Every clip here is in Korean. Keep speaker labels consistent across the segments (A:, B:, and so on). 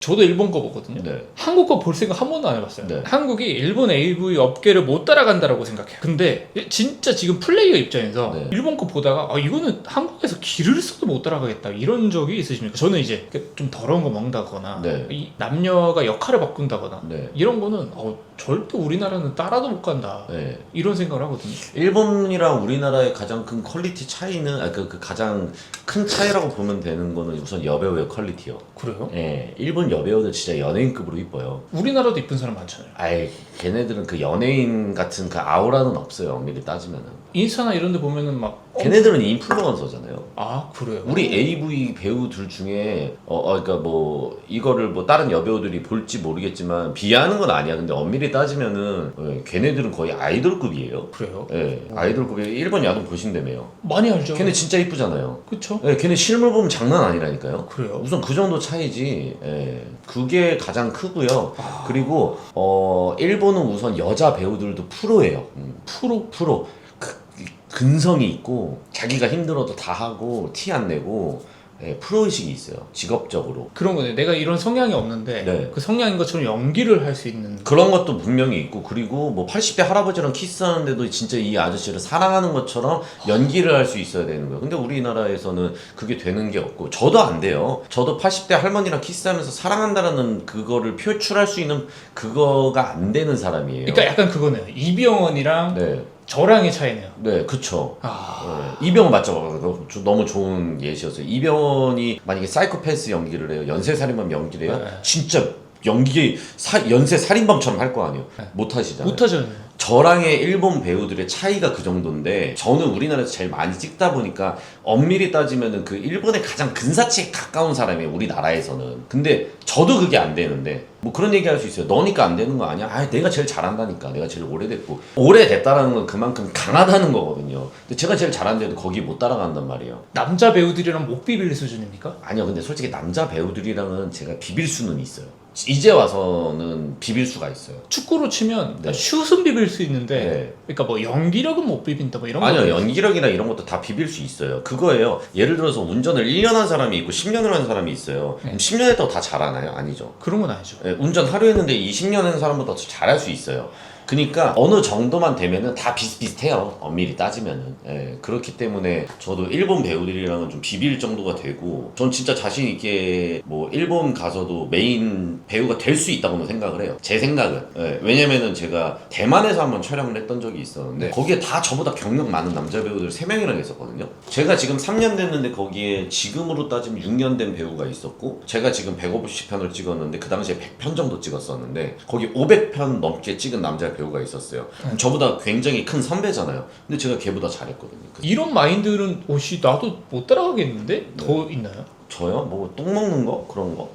A: 저도 일본 거 보거든요.
B: 네.
A: 한국 거 볼 생각 한 번도 안 해봤어요.
B: 네.
A: 한국이 일본 AV 업계를 못 따라간다라고 생각해요. 근데 진짜 지금 플레이어 입장에서
B: 네.
A: 일본 거 보다가 이거는 한국에서 기를 써도 못 따라가겠다 이런 적이 있으십니까? 저는 이제 좀 더러운 거 먹는다거나
B: 네.
A: 이 남녀가 역할을 바꾼다거나
B: 네.
A: 이런 거는 절대 우리나라는 따라도 못 간다
B: 네.
A: 이런 생각을 하거든요.
B: 일본이랑 우리나라의 가장 큰 퀄리티 차이는 그 가장 큰 차이라고 보면 되는 거는 우선 여배우의 퀄리티요.
A: 그래요?
B: 예, 일본 여배우들 진짜 연예인급으로 이뻐요.
A: 우리나라도 이쁜 사람 많잖아요.
B: 아이, 걔네들은 그 연예인 같은 그 아우라는 없어요. 엄밀히 따지면은.
A: 인스타나 이런 데 보면은 막
B: 걔네들은 인플루언서잖아요.
A: 아 그래요?
B: 우리 AV 배우들 중에 그러니까 뭐 이거를 뭐 다른 여배우들이 볼지 모르겠지만 비하하는 건 아니야. 근데 엄밀히 따지면은 걔네들은 거의 아이돌급이에요.
A: 그래요?
B: 예, 아이돌급이에요. 일본 야동 보신다며요.
A: 많이 알죠.
B: 걔네 진짜 이쁘잖아요.
A: 그쵸?
B: 예, 걔네 실물 보면 장난 아니라니까요.
A: 그래요?
B: 우선 그 정도 차이지. 예, 그게 가장 크고요.
A: 아.
B: 그리고 일본은 우선 여자 배우들도 프로예요. 프로. 근성이 있고 자기가 힘들어도 다 하고 티 안 내고 프로의식이 있어요. 직업적으로.
A: 그런 거네. 내가 이런 성향이 없는데
B: 네.
A: 그 성향인 것처럼 연기를 할 수 있는
B: 그런 것도 분명히 있고, 그리고 뭐 80대 할아버지랑 키스하는데도 진짜 이 아저씨를 사랑하는 것처럼 연기를 할 수 있어야 되는 거예요. 근데 우리나라에서는 그게 되는 게 없고, 저도 안 돼요. 저도 80대 할머니랑 키스하면서 사랑한다라는 그거를 표출할 수 있는 그거가 안 되는 사람이에요.
A: 그러니까 약간 그거네요. 이병헌이랑
B: 네.
A: 저랑의 차이네요.
B: 네, 그쵸.
A: 아,
B: 이병헌 맞죠? 너무 좋은 예시였어요. 이병헌이 만약에 사이코패스 연기를 해요. 연쇄살인범 연기를 해요.
A: 네.
B: 진짜 연기 연쇄살인범처럼 할 거 아니에요.
A: 네.
B: 못 하시잖아요.
A: 못하잖아요.
B: 저랑의 일본 배우들의 차이가 그 정도인데, 저는 우리나라에서 제일 많이 찍다 보니까 엄밀히 따지면은 그 일본의 가장 근사치에 가까운 사람이에요, 우리나라에서는. 근데 저도 그게 안 되는데, 뭐 그런 얘기 할 수 있어요. 너니까 안 되는 거 아니야? 내가 제일 잘한다니까. 내가 제일 오래됐고. 오래됐다라는 건 그만큼 강하다는 거거든요. 근데 제가 제일 잘하는데도 거기 못 따라간단 말이에요.
A: 남자 배우들이랑 못 비빌 수준입니까?
B: 아니요, 근데 솔직히 남자 배우들이랑은 제가 비빌 수는 있어요. 이제 와서는 비빌 수가 있어요.
A: 축구로 치면
B: 네.
A: 슛은 비빌 수 있는데
B: 네.
A: 그러니까 뭐 연기력은 못 비빈다 뭐 이런 거
B: 아니요, 연기력이나 이런 것도 다 비빌 수 있어요. 그거예요. 예를 들어서 운전을 1년 한 사람이 있고 10년을 한 사람이 있어요.
A: 네.
B: 그럼 10년 했다고 다 잘하나요? 아니죠.
A: 그런 건 아니죠.
B: 운전 하루 했는데 20년 한 사람보다 더 잘할 수 있어요. 그러니까 어느 정도만 되면은 다 비슷비슷해요. 엄밀히 따지면은. 그렇기 때문에 저도 일본 배우들이랑은 좀 비빌 정도가 되고, 전 진짜 자신 있게 뭐 일본 가서도 메인 배우가 될 수 있다고는 생각을 해요. 제 생각은. 왜냐면은 제가 대만에서 한번 촬영을 했던 적이 있었는데,
A: 네.
B: 거기에 다 저보다 경력 많은 남자 배우들 3명이랑 있었거든요. 제가 지금 3년 됐는데 거기에 지금으로 따지면 6년 된 배우가 있었고, 제가 지금 150편을 찍었는데 그 당시에 100편 정도 찍었었는데, 거기 500편 넘게 찍은 남자 배우가 있었어요. 저보다 굉장히 큰 선배잖아요. 근데 제가 걔보다 잘했거든요.
A: 이런 마인드는 나도 못 따라가겠는데? 더 있나요?
B: 저요? 뭐 똥 먹는 거? 그런 거?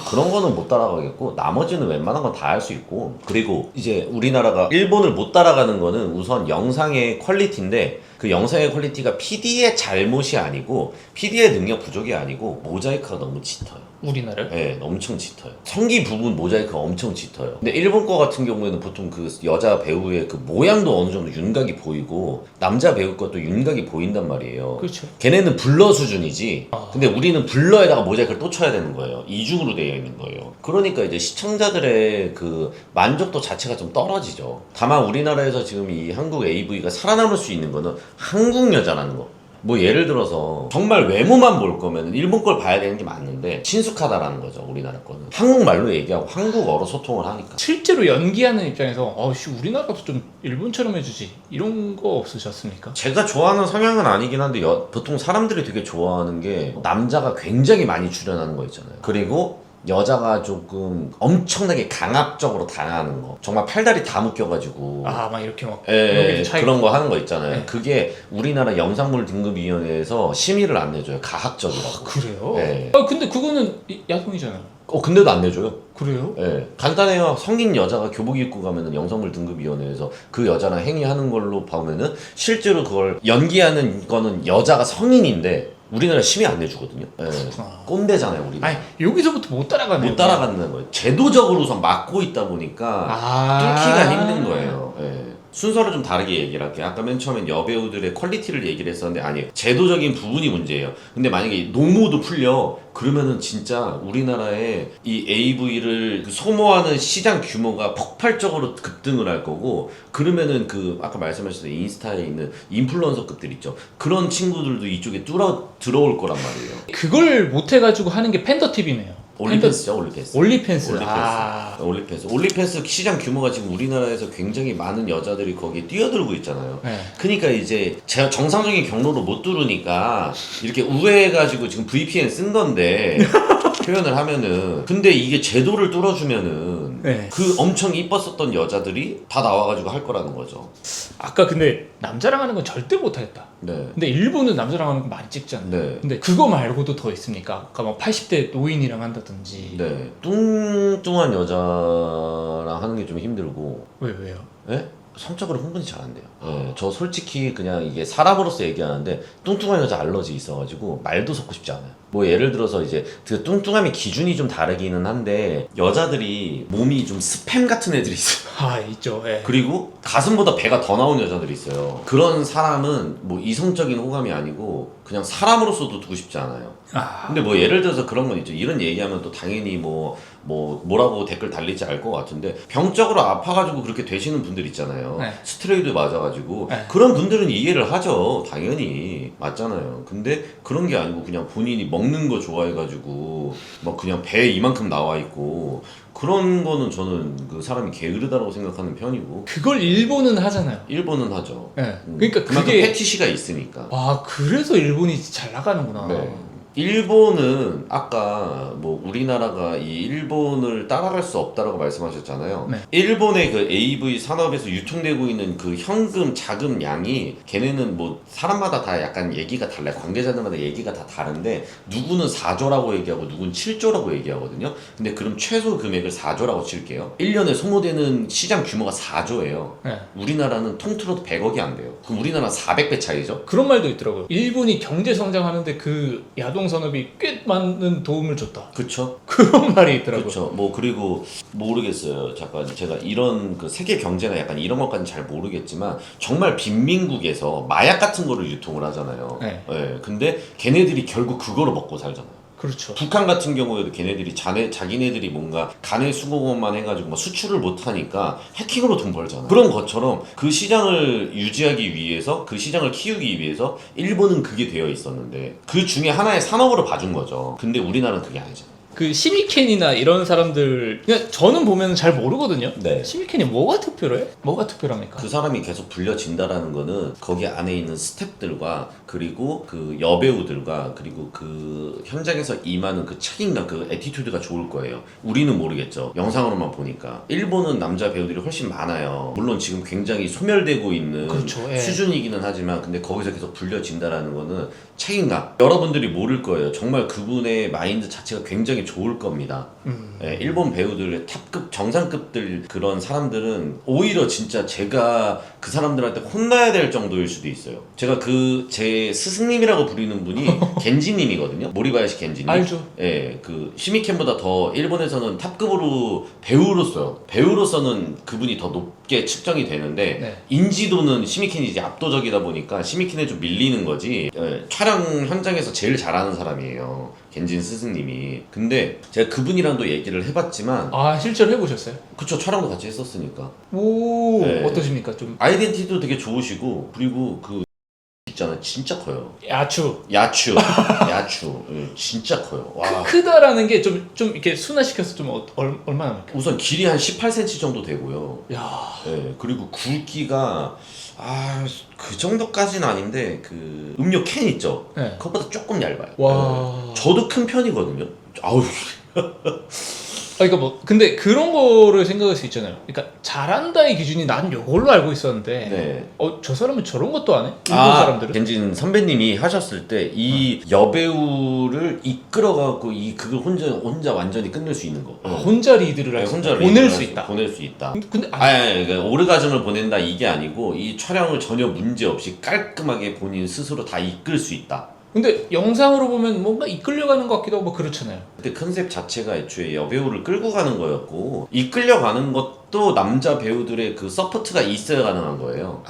B: 그런 거는 못 따라가겠고, 나머지는 웬만한 건 다 할 수 있고. 그리고 이제 우리나라가 일본을 못 따라가는 거는 우선 영상의 퀄리티인데, 그 영상의 퀄리티가 PD의 잘못이 아니고, PD의 능력 부족이 아니고, 모자이크가 너무 짙어요.
A: 우리나라?
B: 네, 엄청 짙어요. 성기 부분 모자이크가 엄청 짙어요. 근데 일본 거 같은 경우에는 보통 그 여자 배우의 그 모양도 어느 정도 윤곽이 보이고, 남자 배우 것도 윤곽이 보인단 말이에요.
A: 그렇죠.
B: 걔네는 블러 수준이지. 근데 우리는 블러에다가 모자이크를 또 쳐야 되는 거예요. 이중으로 되어 있는 거예요. 그러니까 이제 시청자들의 그 만족도 자체가 좀 떨어지죠. 다만 우리나라에서 지금 이 한국 AV가 살아남을 수 있는 거는 한국 여자라는 거. 뭐 예를 들어서 정말 외모만 볼 거면 일본 걸 봐야 되는 게 맞는데, 친숙하다라는 거죠. 우리나라 거는 한국말로 얘기하고 한국어로 소통을 하니까.
A: 실제로 연기하는 입장에서 우리나라도 좀 일본처럼 해주지 이런 거 없으셨습니까?
B: 제가 좋아하는 성향은 아니긴 한데, 보통 사람들이 되게 좋아하는 게 남자가 굉장히 많이 출연하는 거 있잖아요. 그리고 여자가 조금 엄청나게 강압적으로 당하는 거, 정말 팔다리 다 묶여가지고
A: 막 이렇게 막
B: 그런 거 하는 거 있잖아요.
A: 네.
B: 그게 우리나라 영상물 등급위원회에서 심의를 안 내줘요. 가학적이라고.
A: 그래요?
B: 네.
A: 근데 그거는 야동이잖아요.
B: 근데도 안 내줘요.
A: 그래요?
B: 간단해요. 성인 여자가 교복 입고 가면은 영상물 등급위원회에서 그 여자랑 행위하는 걸로 보면은, 실제로 그걸 연기하는 거는 여자가 성인인데 우리나라 심의 안 내주거든요. 꼰대잖아요, 우리.
A: 아니 여기서부터 못 따라가네요.
B: 못 따라가는 거예요. 제도적으로 우선 막고 있다 보니까 뚫기가 힘든 거예요. 순서를 좀 다르게 얘기를 할게요. 아까 맨 처음엔 여배우들의 퀄리티를 얘기를 했었는데 아니에요. 제도적인 부분이 문제예요. 근데 만약에 노모도 풀려 그러면은 진짜 우리나라의 이 AV를 소모하는 시장 규모가 폭발적으로 급등을 할 거고, 그러면은 그 아까 말씀하셨던 인스타에 있는 인플루언서급들 있죠. 그런 친구들도 이쪽에 들어올 거란 말이에요.
A: 그걸 못해가지고 하는 게 팬더TV네요.
B: 올리팬스죠, 올리팬스.
A: 올리팬스.
B: 올리팬스 시장 규모가 지금 우리나라에서 굉장히 많은 여자들이 거기에 뛰어들고 있잖아요.
A: 네.
B: 그러니까 이제 제가 정상적인 경로로 못 뚫으니까 이렇게 우회해가지고 지금 VPN 쓴 건데 표현을 하면은, 근데 이게 제도를 뚫어주면은
A: 네.
B: 그 엄청 이뻤었던 여자들이 다 나와가지고 할 거라는 거죠.
A: 아까 근데 남자랑 하는 건 절대 못하겠다.
B: 네.
A: 근데 일본은 남자랑 하는 거 많이 찍잖아요.
B: 네.
A: 근데 그거 말고도 더 있습니까? 아까 뭐 80대 노인이랑 한다든지.
B: 네. 뚱뚱한 여자랑 하는 게 좀 힘들고.
A: 왜요?
B: 예? 성적으로 흥분이 잘 안 돼요. 예, 저 솔직히 그냥 이게 사람으로서 얘기하는데 뚱뚱한 여자 알러지 있어가지고 말도 섞고 싶지 않아요. 뭐 예를 들어서 이제 그 뚱뚱함의 기준이 좀 다르기는 한데 여자들이 몸이 좀 스팸 같은 애들이 있어요.
A: 아, 있죠. 예.
B: 그리고 가슴보다 배가 더 나온 여자들이 있어요. 그런 사람은 뭐 이성적인 호감이 아니고 그냥 사람으로서도 두고 싶지 않아요. 근데 뭐 예를 들어서 그런 건 있죠. 이런 얘기하면 또 당연히 뭐라고 댓글 달릴지 알 것 같은데, 병적으로 아파가지고 그렇게 되시는 분들 있잖아요.
A: 네.
B: 스트레이드 맞아가지고.
A: 네.
B: 그런 분들은 이해를 하죠. 당연히. 맞잖아요. 근데 그런 게 아니고 그냥 본인이 먹는 거 좋아해가지고 막 그냥 배 이만큼 나와 있고, 그런 거는 저는 그 사람이 게으르다라고 생각하는 편이고.
A: 그걸 일본은 하잖아요.
B: 일본은 하죠.
A: 예. 그러니까
B: 그만큼
A: 그게
B: 패티시가 있으니까.
A: 와, 그래서 일본이 잘 나가는구나.
B: 네. 일본은 아까 뭐 우리나라가 이 일본을 따라갈 수 없다라고 말씀하셨잖아요.
A: 네.
B: 일본의 그 AV 산업에서 유통되고 있는 그 현금 자금 양이, 걔네는 뭐 사람마다 다 약간 얘기가 달라요. 관계자들마다 얘기가 다 다른데 누구는 4조라고 얘기하고 누구는 7조라고 얘기하거든요. 근데 그럼 최소 금액을 4조라고 칠게요. 1년에 소모되는 시장 규모가 4조예요.
A: 네.
B: 우리나라는 통틀어도 100억이 안 돼요. 그럼 우리나라는 400배 차이죠.
A: 그런 말도 있더라고요. 일본이 경제 성장하는데 그 야동 산업이 꽤 많은 도움을 줬다.
B: 그쵸?
A: 그런 말이 있더라고요.
B: 그렇죠. 뭐 그리고 모르겠어요. 잠깐 제가 이런 그 세계 경제나 약간 이런 것까지는 잘 모르겠지만 정말 빈민국에서 마약 같은 거를 유통을 하잖아요.
A: 네.
B: 예, 근데 걔네들이 결국 그거로 먹고 살잖아요.
A: 그렇죠.
B: 북한 같은 경우에도 걔네들이 자기네들이 뭔가 간의 수공업만 해가지고 막 수출을 못하니까 해킹으로 돈 벌잖아. 그런 것처럼 그 시장을 유지하기 위해서, 그 시장을 키우기 위해서 일본은 그게 되어 있었는데 그 중에 하나의 산업으로 봐준 거죠. 근데 우리나라는 그게 아니잖아.
A: 그 시미켄이나 이런 사람들, 그냥 저는 보면 잘 모르거든요.
B: 네.
A: 시미켄이 뭐가 특별해? 뭐가 특별합니까?
B: 그 사람이 계속 불려진다라는 거는 거기 안에 있는 스태프들과 그리고 그 여배우들과 그리고 그 현장에서 임하는 그 책임감, 그 애티튜드가 좋을 거예요. 우리는 모르겠죠. 영상으로만 보니까. 일본은 남자 배우들이 훨씬 많아요. 물론 지금 굉장히 소멸되고 있는
A: 그렇죠. 예.
B: 수준이기는 하지만, 근데 거기서 계속 불려진다라는 거는 책임감. 여러분들이 모를 거예요. 정말 그분의 마인드 자체가 굉장히 좋을 겁니다. 예, 일본 배우들 탑급 정상급들 그런 사람들은 오히려 진짜 제가 그 사람들한테 혼나야 될 정도일 수도 있어요. 제가 그 제 스승님이라고 부르는 분이 겐지님이거든요. 모리바야시 겐지님.
A: 알죠.
B: 예, 그 시미켄보다 더 일본에서는 탑급으로 배우로서는 그분이 더 높게 측정이 되는데,
A: 네.
B: 인지도는 시미켄이 이제 압도적이다 보니까 시미켄에 좀 밀리는 거지. 예, 촬영 현장에서 제일 잘하는 사람이에요. 겐진 스승님이. 근데 제가 그분이랑도 얘기를 해봤지만,
A: 아, 실제로 해보셨어요?
B: 그쵸, 촬영도 같이 했었으니까.
A: 오,
B: 네.
A: 어떠십니까? 좀
B: 아이덴티티도 되게 좋으시고, 그리고 그 있잖아, 진짜 커요.
A: 야추.
B: 야추. 예, 진짜 커요. 와.
A: 크다라는 게 좀 이렇게 순화시켜서 좀 얼마나 많을까?
B: 우선 길이 한 18cm 정도 되고요.
A: 야,
B: 예, 그리고 굵기가 그 정도까지는 아닌데, 그 음료 캔 있죠?
A: 네.
B: 그것보다 조금 얇아요.
A: 와.
B: 예. 저도 큰 편이거든요. 아우.
A: 그러니까 뭐 근데 그런 거를 생각할 수 있잖아요. 그러니까 잘한다의 기준이 난 요걸로 알고 있었는데,
B: 네.
A: 저 사람은 저런 것도 안 해? 일본 사람들은?
B: 겐진 선배님이 하셨을 때 이 여배우를 이끌어갖고 그걸 혼자 완전히 끝낼 수 있는 거.
A: 혼자 리드를 할 수,
B: 혼자
A: 보낼
B: 리드를
A: 수
B: 할
A: 있다.
B: 보낼 수 있다.
A: 근데
B: 그러니까 오르가즘을 보낸다 이게 아니고 이 촬영을 전혀 문제 없이 깔끔하게 본인 스스로 다 이끌 수 있다.
A: 근데 영상으로 보면 뭔가 이끌려가는 것 같기도 하고 뭐 그렇잖아요.
B: 근데 컨셉 자체가 애초에 여배우를 끌고 가는 거였고 이끌려가는 것도 남자 배우들의 그 서포트가 있어야 가능한 거예요.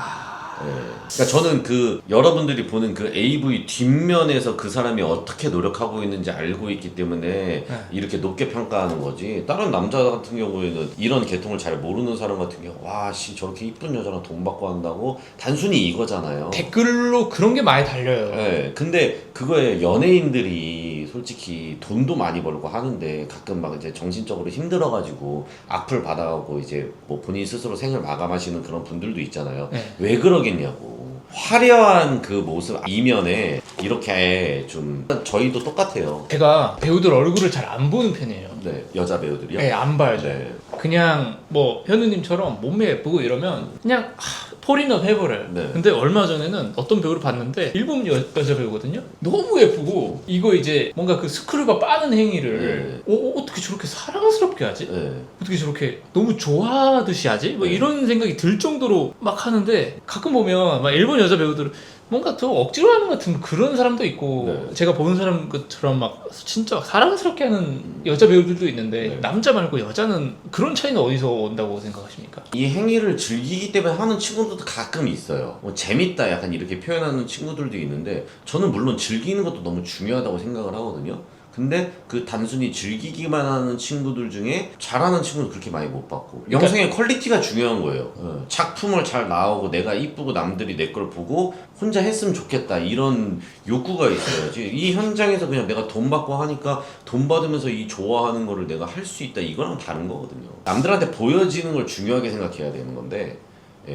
B: 네. 그러니까 저는 그 여러분들이 보는 그 AV 뒷면에서 그 사람이 어떻게 노력하고 있는지 알고 있기 때문에 이렇게 높게 평가하는 거지. 다른 남자 같은 경우에는 이런 계통을 잘 모르는 사람 같은 경우 와씨 저렇게 이쁜 여자랑 돈 받고 한다고 단순히 이거잖아요.
A: 댓글로 그런 게 많이 달려요.
B: 네, 근데 그거에 연예인들이 솔직히 돈도 많이 벌고 하는데 가끔 막 이제 정신적으로 힘들어가지고 악플 받아가고 이제 뭐 본인 스스로 생을 마감하시는 그런 분들도 있잖아요.
A: 네.
B: 왜 그러겠냐고. 화려한 그 모습 이면에 이렇게 좀 저희도 똑같아요.
A: 제가 배우들 얼굴을 잘 안 보는 편이에요.
B: 네, 여자 배우들이요?
A: 네, 안 봐요.
B: 네.
A: 그냥 뭐 현우님처럼 몸매 예쁘고 이러면 그냥 폴인업 해버려요.
B: 네.
A: 근데 얼마 전에는 어떤 배우를 봤는데 일본 여자 배우거든요. 너무 예쁘고 이거 이제 뭔가 그 스크류가 빠는 행위를 어떻게 저렇게 사랑스럽게 하지?
B: 네.
A: 어떻게 저렇게 너무 좋아하듯이 하지? 뭐 이런 생각이 들 정도로 막 하는데 가끔 보면 막 일본 여자 배우들은 뭔가 더 억지로 하는 것 같은 그런 사람도 있고
B: 네.
A: 제가 보는 사람 것처럼 막 진짜 사랑스럽게 하는 여자 배우들도 있는데
B: 네.
A: 남자 말고 여자는 그런 차이는 어디서 온다고 생각하십니까?
B: 이 행위를 즐기기 때문에 하는 친구들도 가끔 있어요. 뭐 재밌다 약간 이렇게 표현하는 친구들도 있는데 저는 물론 즐기는 것도 너무 중요하다고 생각을 하거든요. 근데 그 단순히 즐기기만 하는 친구들 중에 잘하는 친구는 그렇게 많이 못 봤고 영상의 퀄리티가 중요한 거예요. 작품을 잘 나오고 내가 이쁘고 남들이 내 걸 보고 혼자 했으면 좋겠다 이런 욕구가 있어야지 이 현장에서 그냥 내가 돈 받고 하니까 돈 받으면서 이 좋아하는 거를 내가 할 수 있다 이거랑 다른 거거든요. 남들한테 보여지는 걸 중요하게 생각해야 되는 건데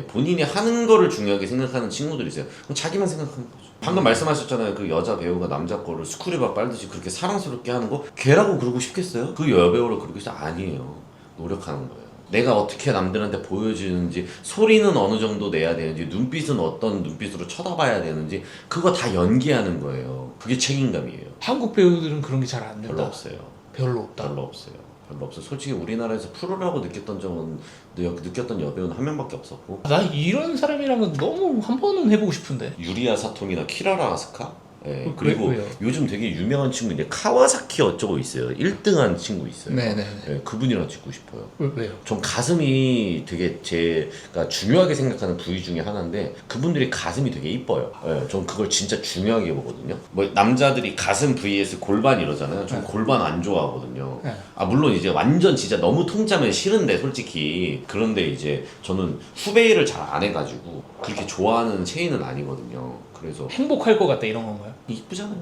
B: 본인이 하는 거를 중요하게 생각하는 친구들이 있어요. 그럼 자기만 생각하는 거죠. 방금 말씀하셨잖아요. 그 여자 배우가 남자 거를 스크류바 빨듯이 그렇게 사랑스럽게 하는 거 걔라고 그러고 싶겠어요? 그 여배우를 그러고 싶어? 아니에요. 노력하는 거예요. 내가 어떻게 남들한테 보여주는지 소리는 어느 정도 내야 되는지 눈빛은 어떤 눈빛으로 쳐다봐야 되는지 그거 다 연기하는 거예요. 그게 책임감이에요.
A: 한국 배우들은 그런 게 잘 안 된다.
B: 별로 없어요.
A: 별로 없다.
B: 별로 없어요. 별로 없어. 솔직히 우리나라에서 프로라고 느꼈던 적은 느꼈던 여배우는 한 명밖에 없었고
A: 나 이런 사람이랑은 너무 한 번은 해보고 싶은데.
B: 유리아 사토미나 키라라 아스카. 예,
A: 왜,
B: 그리고
A: 왜요?
B: 요즘 되게 유명한 친구인데 카와사키 어쩌고 있어요. 1등한 친구 있어요.
A: 네네.
B: 예, 그분이랑 찍고 싶어요.
A: 왜요?
B: 전 가슴이 되게 제가 중요하게 생각하는 부위 중에 하나인데 그분들이 가슴이 되게 이뻐요. 예, 전 그걸 진짜 중요하게 보거든요. 뭐 남자들이 가슴 vs 골반 이러잖아요. 전 골반 안 좋아하거든요.
A: 네.
B: 아 물론 이제 완전 진짜 너무 통짜면 싫은데 솔직히 그런데 이제 저는 후베이를 잘 안 해가지고 그렇게 좋아하는 체인은 아니거든요. 그래서
A: 행복할 것 같다 이런 건가요?
B: 이쁘잖아요.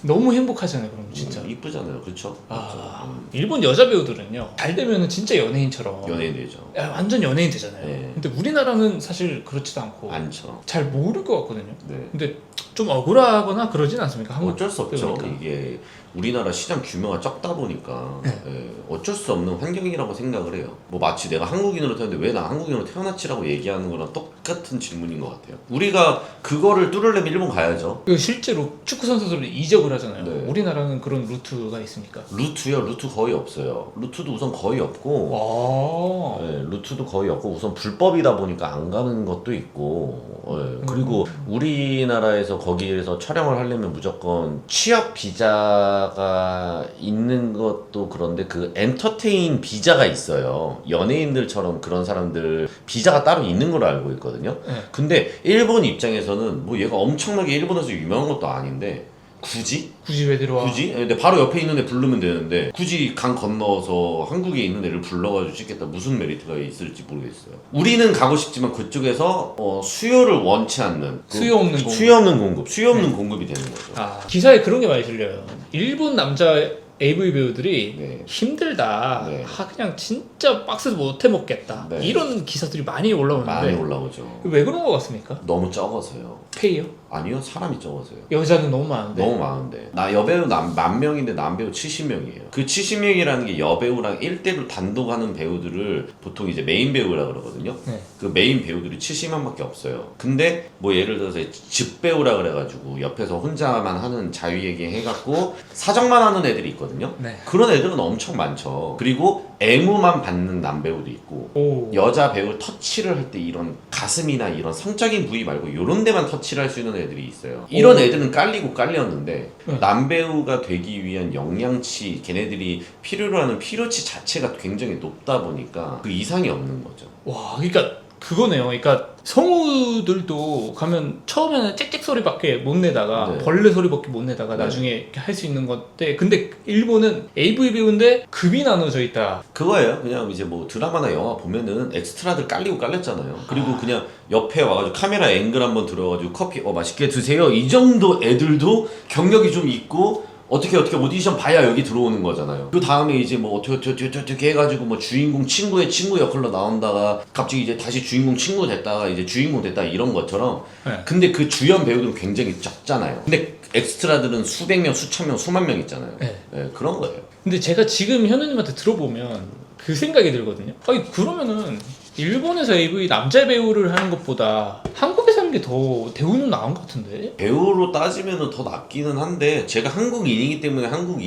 A: 너무 행복하잖아요 그럼 진짜.
B: 이쁘잖아요. 그렇죠?
A: 아, 일본 여자 배우들은요 잘 되면은 진짜 연예인처럼
B: 연예인 되죠.
A: 야, 완전 연예인 되잖아요.
B: 네.
A: 근데 우리나라는 사실 그렇지도 않고
B: 않죠.
A: 잘 모를 것 같거든요.
B: 네.
A: 근데 좀 억울하거나 그러진 않습니까? 한국
B: 어쩔 수 없죠.
A: 배우니까.
B: 이게 우리나라 시장 규모가 적다 보니까
A: 네.
B: 예, 어쩔 수 없는 환경이라고 생각을 해요. 뭐 마치 내가 한국인으로 태어났는데 왜 나 한국인으로 태어났지라고 얘기하는 거랑 똑같은 질문인 것 같아요. 우리가 그거를 뚫으려면 일본 가야죠.
A: 그 실제로 축구 선수들이 이적을 하잖아요.
B: 네.
A: 우리나라는 그런 루트가 있습니까?
B: 루트요? 루트 거의 없어요. 루트도 우선 거의 없고
A: 아,
B: 예, 루트도 거의 없고 우선 불법이다 보니까 안 가는 것도 있고 예, 그리고 우리나라에서 거기에서 촬영을 하려면 무조건 취업 비자가 있는 것도 그런데 그 엔터테인 비자가 있어요. 연예인들처럼 그런 사람들 비자가 따로 있는 걸로 알고 있거든요.
A: 네.
B: 근데 일본 입장에서는 뭐 얘가 엄청나게 일본에서 유명한 것도 아닌데 굳이
A: 굳이 왜 들어와?
B: 굳이? 근데 바로 옆에 있는 애 부르면 되는데 굳이 강 건너서 한국에 있는 애를 불러가지고 찍겠다 무슨 메리트가 있을지 모르겠어요. 우리는 가고 싶지만 그쪽에서 수요를 원치 않는
A: 수요 없는 공급.
B: 수요 없는 공급, 수요 없는 공급이 되는 거죠.
A: 아, 기사에 그런 게 많이 들려요. 일본 남자 AV 배우들이
B: 네.
A: 힘들다.
B: 네.
A: 그냥 진짜 박스에서 못해 먹겠다.
B: 네.
A: 이런 기사들이 많이 올라오는데
B: 많이 올라오죠.
A: 왜 그런 거 같습니까?
B: 너무 적어서요.
A: 페이요?
B: 아니요, 사람이 적어서요.
A: 여자는 너무 많은데.
B: 너무 많은데 나 여배우 10,000명인데 남배우 70명이에요. 그 70명이라는 게 여배우랑 1대1로 단독 하는 배우들을 보통 이제 메인 배우라 그러거든요.
A: 네.
B: 그 메인 배우들이 70명밖에 없어요. 근데 뭐 예를 들어서 즙배우라 그래가지고 옆에서 혼자만 하는 자유얘기 해갖고 사정만 하는 애들이 있거든요. 있거든요.
A: 네.
B: 그런 애들은 엄청 많죠. 그리고 애무만 받는 남배우도 있고
A: 오.
B: 여자 배우 터치를 할 때 이런 가슴이나 이런 성적인 부위 말고 이런 데만 터치를 할 수 있는 애들이 있어요. 이런 애들은 깔리고 깔렸는데
A: 네.
B: 남배우가 되기 위한 영양치, 걔네들이 필요로 하는 필요치 자체가 굉장히 높다 보니까 그 이상이 없는 거죠.
A: 와, 그러니까 그거네요. 그러니까 성우들도 가면 처음에는 짹짹 소리밖에 못 내다가
B: 네.
A: 벌레 소리밖에 못 내다가
B: 네.
A: 나중에 할 수 있는 건데, 근데 일본은 AV 배우인데 급이 나눠져 있다.
B: 그거예요. 그냥 이제 뭐 드라마나 영화 보면은 엑스트라들 깔리고 깔렸잖아요. 그리고 그냥 옆에 와가지고 카메라 앵글 한번 들어가지고 커피 맛있게 드세요. 이 정도 애들도 경력이 좀 있고 어떻게 오디션 봐야 여기 들어오는 거잖아요. 그 다음에 이제 뭐 어떻게 해가지고 뭐 주인공 친구의 친구 역할로 나온다가 갑자기 이제 다시 주인공 친구 됐다가 이제 주인공 됐다 이런 것처럼.
A: 네.
B: 근데 그 주연 배우들은 굉장히 적잖아요. 근데 엑스트라들은 수백 명, 수천 명, 수만 명 있잖아요.
A: 네.
B: 네, 그런 거예요.
A: 근데 제가 지금 현우님한테 들어보면 그 생각이 들거든요. 아니, 그러면은 일본에서 AV 남자 배우를 하는 것보다 한국에서 하는 게 더 대우는 나은 것 같은데?
B: 배우로 따지면은 더 낫기는 한데 제가 한국인이기 때문에 한국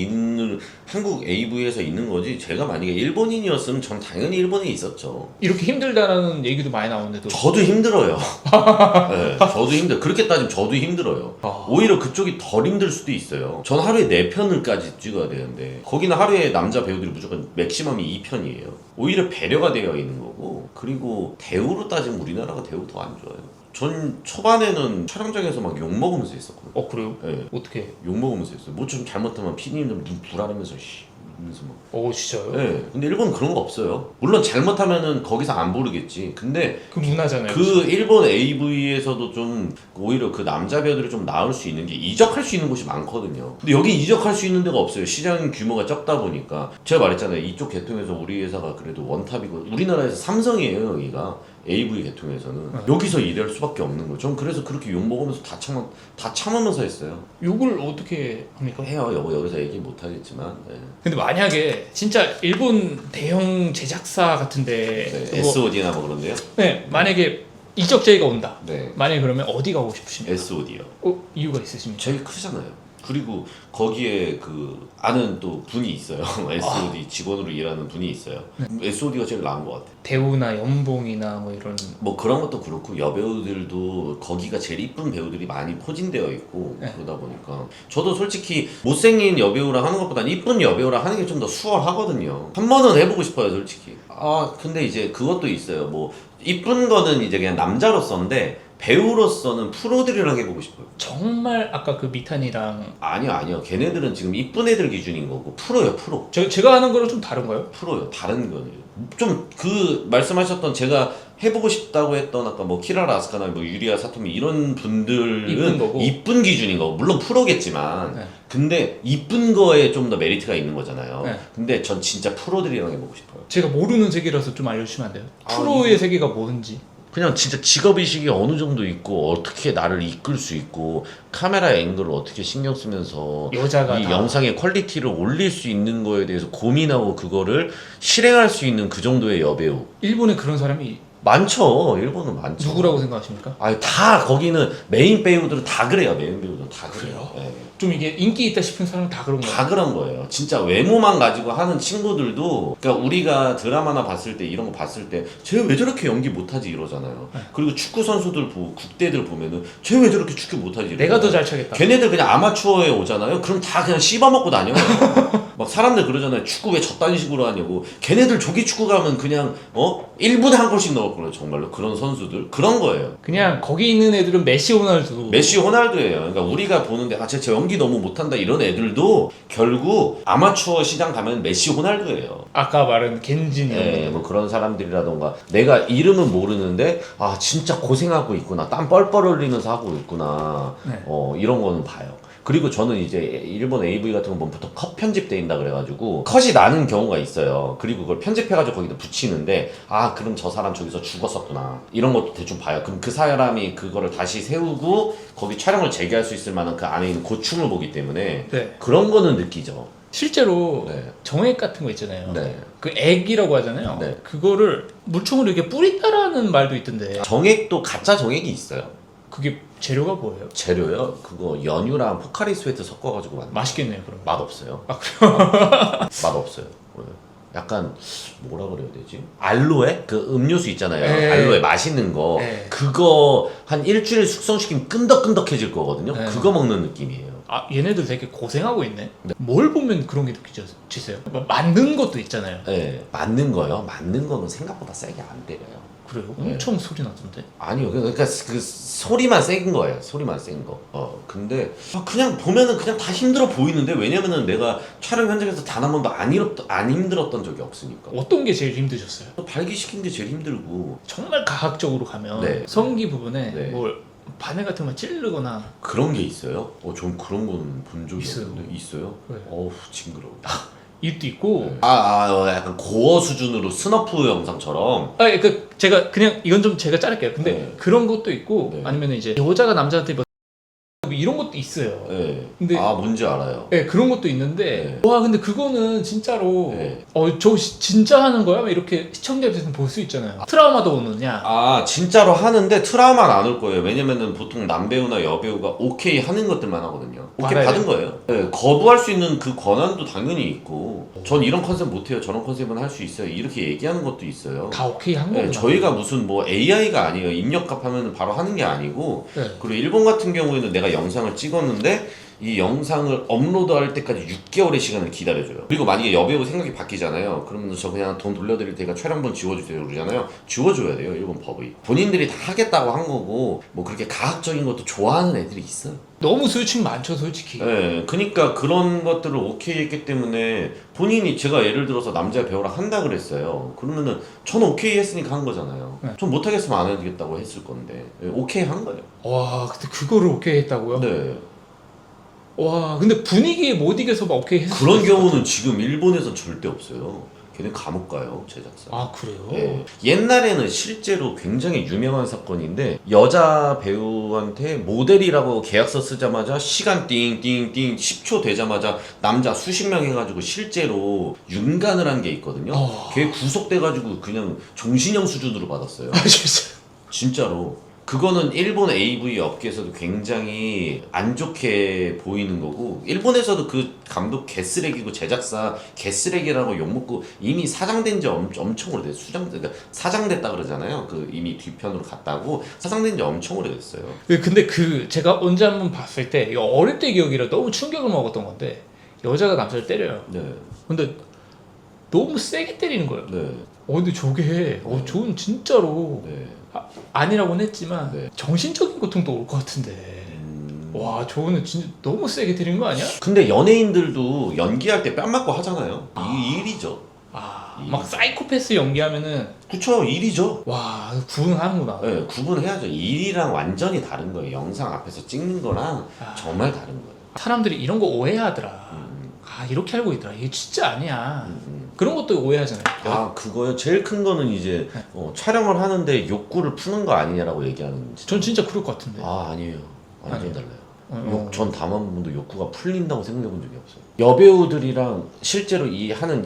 B: AV에서 있는 거지. 제가 만약에 일본인이었으면 전 당연히 일본에 있었죠.
A: 이렇게 힘들다라는 얘기도 많이 나오는데도.
B: 저도 힘들어요. 네, 저도 힘들어요. 그렇게 따지면 저도 힘들어요.
A: 아.
B: 오히려 그쪽이 덜 힘들 수도 있어요. 전 하루에 4편을까지 찍어야 되는데 거기는 하루에 남자 배우들이 무조건 맥시멈이 2편이에요. 오히려 배려가 되어 있는 거고, 그리고 대우로 따지면 우리나라가 대우 더 안 좋아요. 전 초반에는 촬영장에서 막 욕먹으면서 했었거든요.
A: 그래요?
B: 네,
A: 어떻게?
B: 욕먹으면서 했어요. 뭐 좀 잘못하면 피디님들 눈 불안하면서 이러면서 막.
A: 진짜요?
B: 네, 근데 일본은 그런 거 없어요. 물론 잘못하면은 거기서 안 부르겠지. 근데
A: 그 문화잖아요.
B: 그 일본 AV에서도 좀 오히려 그 남자 배우들이 좀 나을 수 있는 게 이적할 수 있는 곳이 많거든요. 근데 여기 이적할 수 있는 데가 없어요. 시장 규모가 적다 보니까. 제가 말했잖아요. 이쪽 계통에서 우리 회사가 그래도 원탑이고 우리나라에서 삼성이에요, 여기가. AV 계통에서는 여기서 일할 수밖에 없는 거예요. 전 그래서 그렇게 욕 먹으면서 다 참으면서 했어요.
A: 욕을 어떻게 합니까?
B: 해요. 여기서 얘기 못 하겠지만. 네.
A: 근데 만약에 진짜 일본 대형 제작사 같은데
B: 네,
A: 그거-
B: SOD나 뭐 그런데요.
A: 네, 만약에 이적 제의가 온다.
B: 네,
A: 만약에 그러면 어디 가고 싶으십니까?
B: SOD요.
A: 이유가 있으십니까?
B: 제일 크잖아요. 그리고 거기에 그 아는 또 분이 있어요. SOD 직원으로 일하는 분이 있어요. SOD가 제일 나은 것 같아요.
A: 대우나 연봉이나 뭐 이런.
B: 뭐 그런 것도 그렇고 여배우들도 거기가 제일 이쁜 배우들이 많이 포진되어 있고
A: 네.
B: 그러다 보니까 저도 솔직히 못생긴 여배우랑 하는 것보다는 이쁜 여배우랑 하는 게 좀 더 수월하거든요. 한 번은 해보고 싶어요, 솔직히. 근데 이제 그것도 있어요. 뭐 이쁜 거는 이제 그냥 남자로서인데 배우로서는 프로들이랑 해보고 싶어요.
A: 정말 아까 그 미탄이랑
B: 아니요. 걔네들은 지금 이쁜 애들 기준인 거고 프로요, 프로.
A: 제가 하는 거랑 좀 다른가요?
B: 프로요. 다른 거예요. 좀 그 말씀하셨던 제가 해보고 싶다고 했던 아까 뭐 키라라 아스카나 뭐 유리아 사토미 이런 분들은
A: 이쁜 거고.
B: 이쁜 기준인 거고 물론 프로겠지만
A: 네.
B: 근데 이쁜 거에 좀 더 메리트가 있는 거잖아요.
A: 네.
B: 근데 전 진짜 프로들이랑 해보고 싶어요.
A: 제가 모르는 세계라서 좀 알려주시면 안 돼요?
B: 아,
A: 프로의 세계가 뭔지.
B: 그냥 진짜 직업의식이 어느 정도 있고 어떻게 나를 이끌 수 있고 카메라 앵글을 어떻게 신경 쓰면서
A: 여자가
B: 이
A: 다.
B: 영상의 퀄리티를 올릴 수 있는 거에 대해서 고민하고 그거를 실행할 수 있는 그 정도의 여배우
A: 일본에 그런 사람이
B: 많죠. 일본은 많죠.
A: 누구라고 생각하십니까?
B: 다 거기는 메인 배우들은 다 그래요. 메인 배우들은 다 그래요. 네.
A: 좀 이게 인기 있다 싶은 사람은 다 그런 거예요.
B: 다 그런 거예요. 진짜 외모만 가지고 하는 친구들도 그러니까 우리가 드라마나 봤을 때 이런 거 봤을 때 쟤 왜 저렇게 연기 못하지 이러잖아요.
A: 네.
B: 그리고 축구 선수들 국대들 보면은 쟤 왜 저렇게 축구 못하지 이러잖아요.
A: 내가 더 잘 차겠다.
B: 걔네들 그냥 아마추어에 오잖아요. 그럼 다 그냥 씹어먹고 다녀요. 막 사람들 그러잖아요. 축구 왜 저딴 식으로 하냐고. 걔네들 조기 축구 가면 그냥 1분에 한 골씩 넣을 거예요. 정말로 그런 선수들 그런 거예요.
A: 그냥 거기 있는 애들은 메시 호날두.
B: 메시 호날두예요. 그러니까 우리가 보는데 쟤 연기 너무 못한다 이런 애들도 결국 아마추어 시장 가면 메시 호날두예요.
A: 아까 말한 겐진.
B: 네, 뭐 그런 사람들이라던가 내가 이름은 모르는데 진짜 고생하고 있구나, 땀 뻘뻘 흘리면서 하고 있구나.
A: 네.
B: 이런 거는 봐요. 그리고 저는 이제 일본 AV 같은 거 보면 보통 컷 편집돼 있다 그래가지고 컷이 나는 경우가 있어요. 그리고 그걸 편집해가지고 거기다 붙이는데 그럼 저 사람 저기서 죽었었구나 이런 것도 대충 봐요. 그럼 그 사람이 그거를 다시 세우고 거기 촬영을 재개할 수 있을 만한 그 안에 있는 고충을 보기 때문에
A: 네.
B: 그런 거는 느끼죠.
A: 실제로
B: 네.
A: 정액 같은 거 있잖아요.
B: 네.
A: 그 액이라고 하잖아요.
B: 네.
A: 그거를 물총으로 이렇게 뿌린다라는 말도 있던데.
B: 정액도 가짜 정액이 있어요.
A: 그게 재료가 뭐예요?
B: 재료요? 그거 연유랑 포카리 스웨트 섞어가지고 만든.
A: 맛있겠네요 그럼.
B: 맛 없어요.
A: 아 그래요?
B: 맛 없어요. 약간 뭐라 그래야 되지? 알로에? 그 음료수 있잖아요.
A: 네.
B: 알로에 맛있는 거.
A: 네.
B: 그거 한 일주일 숙성시키면 끈덕끈덕해질 거거든요.
A: 네.
B: 그거 먹는 느낌이에요.
A: 아 얘네들 되게 고생하고 있네. 뭘 보면 그런 게 느껴지세요? 뭐 만든 것도 있잖아요.
B: 네, 맞는 거요. 맞는 거는 생각보다 세게 안 때려요.
A: 그래요?
B: 네.
A: 엄청 소리 나던데.
B: 아니요, 그러니까 그 소리만 센 거예요. 소리만 센 거. 근데 그냥 보면은 그냥 다 힘들어 보이는데 왜냐면은 내가 촬영 현장에서 단 한 번도 안 힘들었던 적이 없으니까.
A: 어떤 게 제일 힘드셨어요?
B: 발기시킨 게 제일 힘들고
A: 정말 가학적으로 가면
B: 네.
A: 성기 부분에
B: 네.
A: 뭘 바늘 같은 거 찌르거나
B: 그런 게 있어요. 전 그런 건 본 적이
A: 있어요.
B: 없는데 있어요.
A: 네.
B: 어우 징그러워.
A: 입도 있고.
B: 약간 고어 수준으로 스너프 영상처럼.
A: 그 제가 그냥 이건 좀 제가 자를게요. 근데
B: 네.
A: 그런 것도 있고
B: 네.
A: 아니면 이제 여자가 남자한테 뭐 이런 것도 있어요.
B: 네.
A: 근데
B: 뭔지 알아요.
A: 네, 그런 것도 있는데 와 근데 그거는 진짜로
B: 네.
A: 저 진짜 하는 거야? 막 이렇게 시청자 입장에서 볼 수 있잖아요. 트라우마도 오느냐.
B: 진짜로 하는데 트라우마는 안 올 거예요. 왜냐면은 보통 남배우나 여배우가 오케이 하는 것들만 하거든요. 오케이
A: 받아야
B: 받은 거예요. 네, 거부할 수 있는 그 권한도 당연히 있고 전 이런 컨셉 못해요. 저런 컨셉은 할 수 있어요. 이렇게 얘기하는 것도 있어요.
A: 다 오케이 한
B: 네,
A: 거구나.
B: 저희가 무슨 뭐 AI가 아니에요. 입력값 하면 바로 하는 게 아니고
A: 네.
B: 그리고 일본 같은 경우에는 내가 영상을 찍었는데 이 영상을 업로드할 때까지 6개월의 시간을 기다려줘요. 그리고 만약에 여배우 생각이 바뀌잖아요. 그러면 저 그냥 돈 돌려드릴 테니까 촬영본 지워주세요 그러잖아요. 지워줘야 돼요. 일본 법이. 본인들이 다 하겠다고 한 거고 뭐 그렇게 가학적인 것도 좋아하는 애들이 있어요.
A: 너무 수요층 많죠 솔직히.
B: 네, 그러니까 그런 것들을 오케이 했기 때문에 본인이 제가 예를 들어서 남자 배우랑 한다 그랬어요. 그러면은 저는 오케이 했으니까 한 거잖아요.
A: 네.
B: 전 못하겠으면 안 해주겠다고 했을 건데 오케이 한 거예요.
A: 와 근데 그거를 오케이 했다고요?
B: 네.
A: 와 근데 분위기에 못 이겨서 막 오케이 했을
B: 그런
A: 수도 있을 것
B: 경우는 지금 일본에선 절대 없어요. 걔는 감옥 가요, 제작사.
A: 같아요. 아 그래요?
B: 예. 옛날에는 실제로 굉장히 유명한 사건인데 여자 배우한테 모델이라고 계약서 쓰자마자 시간 띵띵띵 10초 되자마자 남자 수십 명 해가지고 실제로 윤간을 한 게 있거든요. 걔 구속돼가지고 그냥 종신형 수준으로 받았어요.
A: 아 진짜.
B: 진짜로. 그거는 일본 AV 업계에서도 굉장히 안 좋게 보이는 거고 일본에서도 그 감독 개쓰레기고 제작사 개쓰레기라고 욕먹고 이미 사장된 지 엄청 오래됐어요. 그러니까 사장됐다 그러잖아요. 그 이미 뒤편으로 갔다고 사장된 지 엄청 오래됐어요.
A: 근데 제가 언제 한번 봤을 때 이거 어릴 때 기억이라 너무 충격을 먹었던 건데 여자가 남자를 때려요.
B: 네.
A: 근데 너무 세게 때리는 거예요.
B: 네.
A: 근데 저게 저는 진짜로
B: 네.
A: 아니라고는 했지만
B: 네.
A: 정신적인 고통도 올 것 같은데 와 저거는 진짜 너무 세게 때린 거 아니야?
B: 근데 연예인들도 연기할 때 뺨 맞고 하잖아요. 이 일이죠.
A: 막 사이코패스 연기하면은
B: 그쵸, 일이죠.
A: 와 구분하는구나.
B: 네, 구분해야죠. 일이랑 완전히 다른 거예요. 영상 앞에서 찍는 거랑 정말 다른 거예요.
A: 사람들이 이런 거 오해하더라. 이렇게 알고 있더라. 이게 진짜 아니야. 그런 것도 오해하잖아요.
B: 그거요. 제일 큰 거는 이제 촬영을 하는데 욕구를 푸는 거 아니냐라고 얘기하는.
A: 전 진짜 그럴 것 같은데.
B: 아니에요. 완전 달라요. 전 단 한 번도 욕구가 풀린다고 생각해 본 적이 없어요. 여배우들이랑 실제로 하는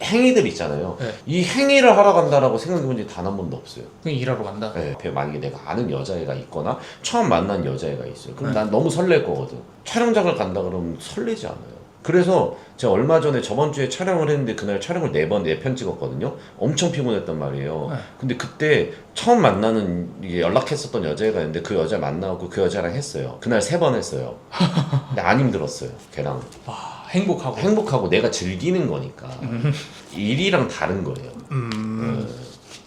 B: 행위들 있잖아요.
A: 네.
B: 이 행위를 하러 간다라고 생각해 본 적이 단 한 번도 없어요.
A: 그냥 일하러 간다.
B: 네. 만약에 내가 아는 여자애가 있거나 처음 만난 여자애가 있어요. 그럼
A: 네.
B: 난 너무 설렐 거거든. 촬영장을 간다 그러면 설레지 않아요. 그래서 제가 얼마 전에 저번 주에 촬영을 했는데 그날 촬영을 4편 찍었거든요. 엄청 피곤했단 말이에요.
A: 네.
B: 근데 그때 처음 만나는 연락했었던 여자애가 있는데 그 여자 만나고 그 여자랑 했어요. 그날 3번 했어요. 근데 안 힘들었어요. 걔랑.
A: 와 행복하고.
B: 행복하고 내가 즐기는 거니까. 일이랑 다른 거예요.
A: 음.